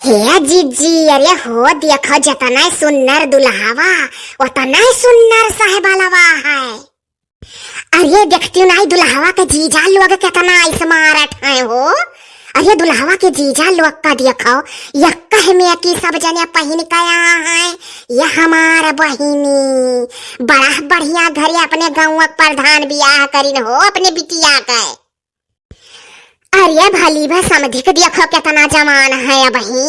हे जीजी, अरे हो देखो जतना सुन्नर दुल्हावा उतना सुन्नर साहेबालवा है। अरे देखती नहीं दुल्हावा के जीजा लोग कितना स्मार्ट है हो। अरे दुल्हावा के जीजा लोग का देखो यक्का में की सब जने पहन के आया है। ये हमारा बहिनी बड़ा बढ़िया घरे अपने गाँव प्रधान बियाह करीन हो अपने बिटिया के। अरे भली भा समझी के देखो कितना जमान है अबही,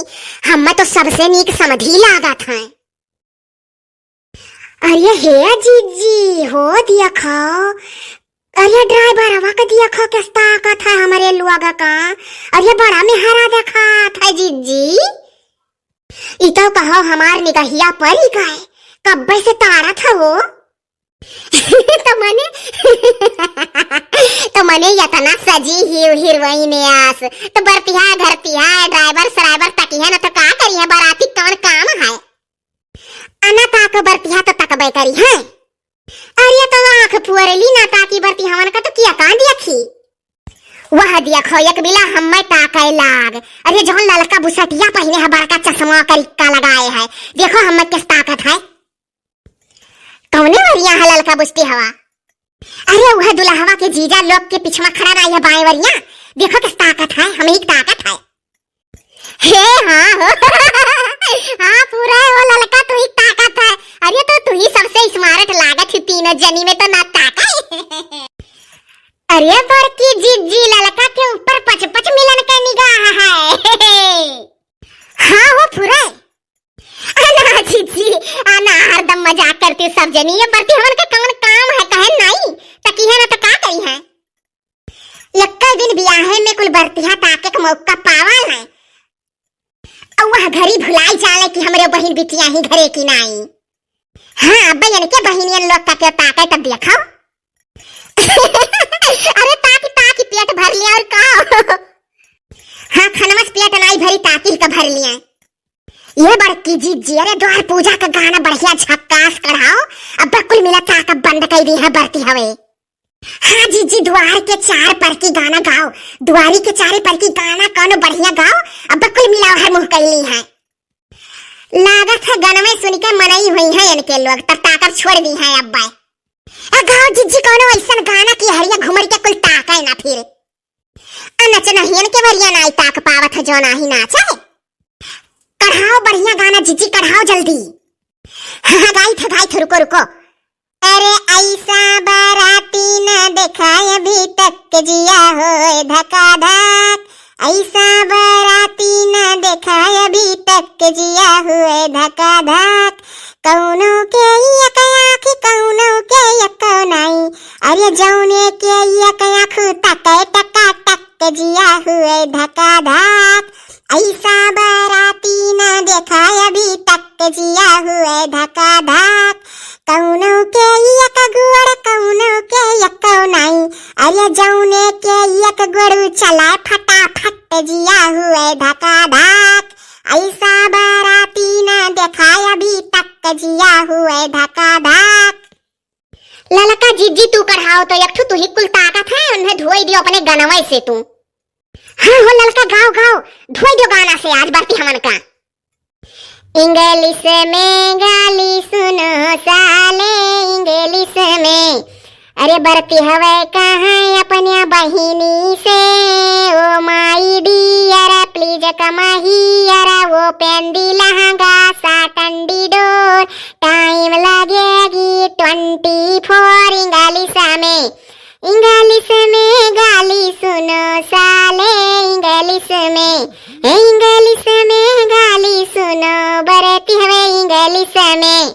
हमें तो सबसे नीक समझी लागत है। अरे हे जीजी हो देखो, अरे ड्राइवर का देखो किस ताकत है हमारे लोग का। अरे बड़ा मेहरा देखा था जीजी। इतो कहो हमार निगहिया पर ही गए कब्बे से तारा था वो। तो मने यतना सजी हीरोइन आस तो बरतिया घरतिया ड्राइवर सराइवर तकी है ना तो का करी है बाराती कौन काम है। अना ताक बरतिया तो तकबे करी है। अरे तो आंख पुअरली ना ताकी बरती हवन का तो किया का देखी वह देखो एक बिला हमें ताके लाग। अरे जो ललका बुसटिया पहने है बड़का चश्मा करिक्का लगाए है देखो हमें किस ताकत है। कौने वरिया है ललका बुस्ती हवा। अरे वह दुल्हवा के जीजा लोग के पीछे खड़ा रही है बाएं वरिया देखो किस ताकत है हमें ही ताकत है। हे हाँ हो हाँ पूरा वो ललका तू ही ताकत है। अरे तो तू ही सबसे स्मार्ट लागत है तीनों जनी में तो ना ताकत। अरे बड़की जीजी ललका के ऊपर 55 मिलन का निगाह है। हाँ वो पूरा अना जीजी अना हरदम मजाक करती सब जनी ये बरती हमन का कौन काम है कहे नहीं तकी है ना तो का करी है। यक्का दिन बियाहे में कुल बरतिया ताके का मौका पावल है और वह घरी भुलाई जाले कि हमरे बहन बिटिया ही घरे की नहीं। हाँ अब्बा यानी के बहनियन लोग का के ताके तब देखो। अरे ताकी ताकी पेट भर लिया और का। हाँ खनमस पेट नहीं भरी ताकी का भर लिया। ये बड़की जीजी अरे द्वार पूजा का गाना बढ़िया झक्कास कढ़ाओ अब कुल मिला ताका बंद कर दी है बरती हवे। हाँ जीजी द्वार के 4 पर की गाना गाओ द्वारी के 4 पर की गाना कौन बढ़िया गाओ अब कुल मिला हर मुंह कैली है। लागत है गाना में सुन के मनाई हुई है इनके लोग तब ताकर छोड़ दी है अब्बा। गाओ जीजी कौन ऐसा गाना की हरिया घुमर के कुल ताका ना फिर नच नहीं इनके वरिया ना ताक पावत है जो नाही नाचे। कढ़ाओ बढ़िया गाना जीजी कढ़ाओ जल्दी। हाँ गाई थे रुको रुको। अरे ऐसा बाराती न देखा अभी तक जिया हो धका धक। ऐसा बाराती न देखा अभी तक जिया हुए धका धक। कौनो के एक आँख कौनो के एक नहीं। अरे जौने के एक आँख तक टका टक जिया हुए धका धक। ऐसा बाराती न देखा अभी तक जिया हुए धका धक। कौनो के एक गुड़ कौनो के एक नहीं। अरे जौने के एक गुड़ चला फटाफट जिया हुए धका धक। ऐसा बाराती न देखा अभी तक जिया हुए धका धक। ललका जीजी तू कढ़ाओ तो एक तू ही कुल ताकत है उन्हें धोई दियो अपने गनवई से तू। हाँ हो ललका गाओ गाओ धोई दो गाना से आज बरती हमन का। इंग्लिश में गाली सुनो साले इंग्लिश में। अरे बरती हवे कहाँ अपने बहिनी से। Oh my dear please come here वो पेंडी लहंगा साटंडी डोर टाइम लगेगी 24 इंग्लिश में। इंग्लिश में गाली सुनो साले इंग्लिश में। इंग्लिश में गाली सुनो बरती हवे इंग्लिश में।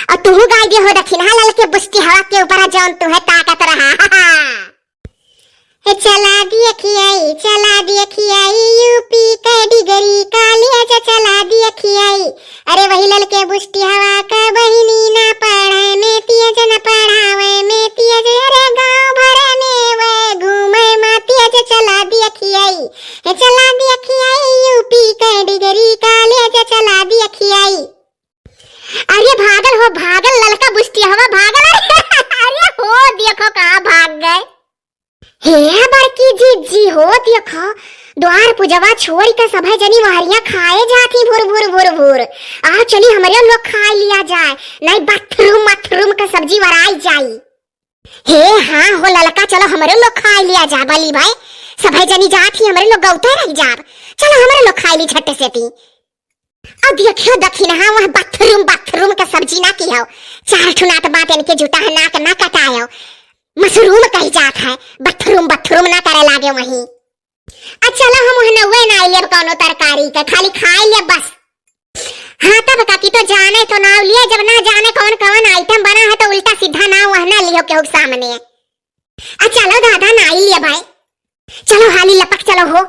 और तू गाय दे हो दखिनाहा लाल के बुस्ती हवा के ऊपर जौन तू है ताकत रहा। चला देखियाई यूपी के डिगरी कॉलेज चला देखियाई। अरे वही लल के बुस्ती हवा का बहिनी ना पढ़े में तेज न पढ़ावे में तेज। अरे गाँव भर में वे घूमे में तेज चला देखियाई यूपी के डिगरी कॉलेज चला देखियाई। अरे भागल हो भागल ललका बुस्ती हवा भागल। अरे हो देखो कहाँ भाग गए। हे बड़की जीजी हो देखो द्वार पूजा पूजवा छोड़ के सभे जनी महरिया खाए जाती भुर भुर भुर भुर। आओ चली हमारे लोग खा लिया जाए, नहीं बाथरूम मथरूम का सब्जी वराई जाई। हे हाँ हो ललका, चलो हमारे लोग खा लिया जा बली भाई, सभे जनी जाती हमारे लोग गौते रह जाब, चलो हमारे लोग खा ली झट्टे से ती। अब देखियो दखिनहा वहाँ बाथरूम बाथरूम का सब्जी ना की हो, चार ठुनात बात इनके जूता है नाक ना कटायो, मशरूम कही जात है, बाथरूम बाथरूम ना करे लागे वहीं। चलो हम नवे ना लेब कौनो तरकारी के, खाली खाए ले बस। हाँ तब काकी तो जाने तो नाव लिए, जब ना जाने कौन कौन आइटम बना है तो उल्टा सीधा नाव वहना लियो के सामने। चलो दादा ना लिए भाई, चलो हाली लपक चलो हो।